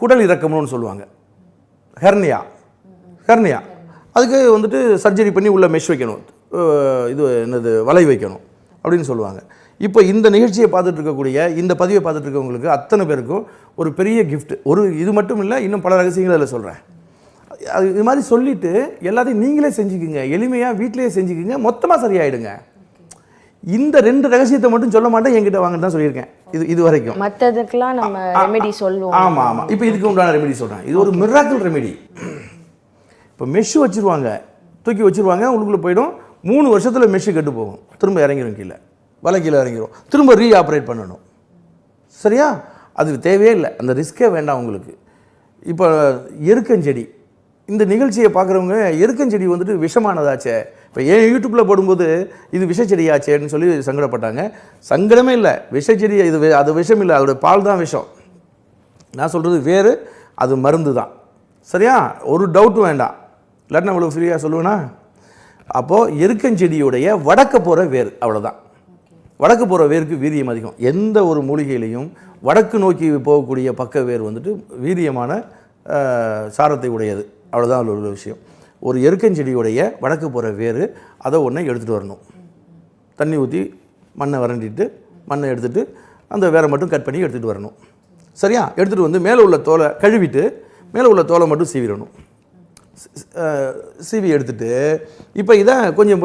குடல் இறக்கம்னு சொல்லுவாங்க, ஹெர்னியா. அதுக்கு வந்துட்டு சர்ஜரி பண்ணி உள்ள மெஷ் வைக்கணும், இது என்னது வலை வைக்கணும் அப்படின்னு சொல்லுவாங்க. இப்போ இந்த நிகழ்ச்சியை பார்த்துட்டு இருக்கக்கூடிய, இந்த பதிவை பார்த்துட்டு இருக்கவங்களுக்கு அத்தனை பேருக்கும் ஒரு பெரிய கிஃப்ட். இது மட்டும் இல்லை, இன்னும் பல ரகசியங்கள் அதில் சொல்கிறேன். அது இது மாதிரி சொல்லிவிட்டு எல்லாத்தையும் நீங்களே செஞ்சுக்குங்க, எளிமையாக வீட்டிலேயே செஞ்சுக்குங்க, மொத்தமாக சரியாயிடுங்க. இந்த 2 ரகசியத்தை மட்டும் சொல்ல மாட்டேன், என்கிட்ட வாங்க தான் சொல்லியிருக்கேன் இது வரைக்கும். மற்றதுக்கெல்லாம் நம்ம ரெமெடி சொல்லுவோம். ஆமாம். இப்போ இதுக்கு உண்டான ரெமெடி சொல்கிறேன். இது ஒரு மிராக்கிள் ரெமெடி. இப்போ மெஷ்ஷு வச்சுருவாங்க, தூக்கி வச்சுருவாங்க, உள்ளுக்குள்ளே போயிடும். 3 வருஷத்தில் மெஷ்ஷு கெட்டு போகும், திரும்ப இறங்கிடும் கீழே, வலை கீழே இறங்கிடும், திரும்ப ரீஆப்ரேட் பண்ணணும். சரியா? அது தேவையே இல்லை, அந்த ரிஸ்க்கே வேண்டாம் உங்களுக்கு. இப்போ எருக்கஞ்செடி, இந்த நிகழ்ச்சியை பார்க்குறவங்க எருக்கஞ்செடி வந்துட்டு விஷமானதாச்சே, இப்போ யூடியூப்பில் போடும்போது இது விஷச்செடியாச்சேன்னு சொல்லி சங்கடப்பட்டாங்க. சங்கடமே இல்லை, விஷச்செடி அது விஷம் இல்லை, அதோடய பால் தான் விஷம். நான் சொல்கிறது வேறு, அது மருந்து தான். சரியா? ஒரு டவுட்டும் வேண்டாம், இல்லாட்டினா அவ்வளோ ஃப்ரீயாக சொல்லுவேன்னா. அப்போது எருக்கஞ்செடியுடைய வடக்க போகிற வேர், அவ்வளோதான். வடக்கு போகிற வேருக்கு வீரியம் அதிகம். எந்த ஒரு மூலிகையிலையும் வடக்கு நோக்கி போகக்கூடிய பக்க வேர் வந்துட்டு வீரியமான சாரத்தை உடையது, அவ்வளோதான் அதில் உள்ள விஷயம். ஒரு எருக்கஞ்செடியுடைய வடக்கு போகிற வேர், அதை ஒன்றை எடுத்துகிட்டு வரணும். தண்ணி ஊற்றி மண்ணை வறண்டிட்டு மண்ணை எடுத்துகிட்டு அந்த வேரை மட்டும் கட் பண்ணி எடுத்துகிட்டு வரணும். சரியா? எடுத்துகிட்டு வந்து மேலே உள்ள தோலை கழுவிட்டு மேலே உள்ள தோலை மட்டும் சீவிடணும். சீவி எடுத்துகிட்டு இப்போ இதை கொஞ்சம்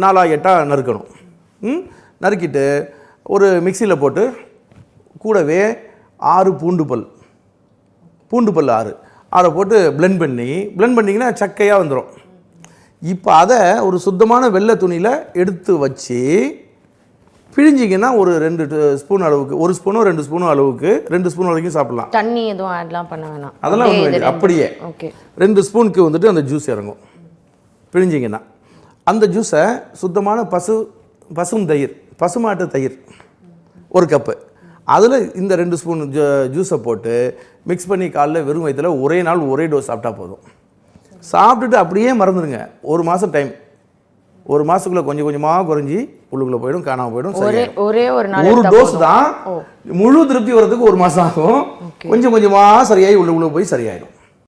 4-8 நறுக்கணும். நறுக்கிட்டு ஒரு மிக்சியில் போட்டு கூடவே 6 பூண்டு பல் 6 போட்டு பிளெண்ட் பண்ணிங்கன்னா சக்கையாக வந்துடும். இப்போ அதை ஒரு சுத்தமான வெள்ளை துணியில் எடுத்து வச்சு பிழிஞ்சிங்கன்னா ஒரு 2 ஸ்பூன் அளவுக்கு, 1 ஸ்பூனோ 2 ஸ்பூனோ அளவுக்கு, 2 ஸ்பூன் வரைக்கும் சாப்பிடலாம். தண்ணி எதுவும் ஆட்லாம் பண்ண வேணாம், அதெல்லாம் ஒன்றும் வேண்டியது. அப்படியே 2 ஸ்பூனுக்கு வந்துட்டு அந்த ஜூஸ் இறங்கும். பிழிஞ்சிங்கன்னா அந்த ஜூஸை சுத்தமான பசும் தயிர், பசுமாட்டு தயிர் 1 கப்பு, அதில் இந்த 2 ஸ்பூன் ஜூஸை போட்டு மிக்ஸ் பண்ணி காலைல வெறும் வயிற்றில் ஒரே நாள் ஒரே டோஸ் சாப்பிட்டா போதும். சாப்பிட்டுட்டு அப்படியே மறந்துடுங்க. 1 மாதம் டைம். 1 மாதத்துக்குள்ளே கொஞ்சம் கொஞ்சமாக குறைஞ்சி உள்ளுக்குள்ளே போயிடும், காணாமல் போயிடும். ஒரு டோஸ் தான், முழு திருப்தி வர்றதுக்கு 1 மாதம் ஆகும். கொஞ்சம் கொஞ்சமாக சரியாகி உள்ளுக்குள்ளே போய் சரியாயிடும்.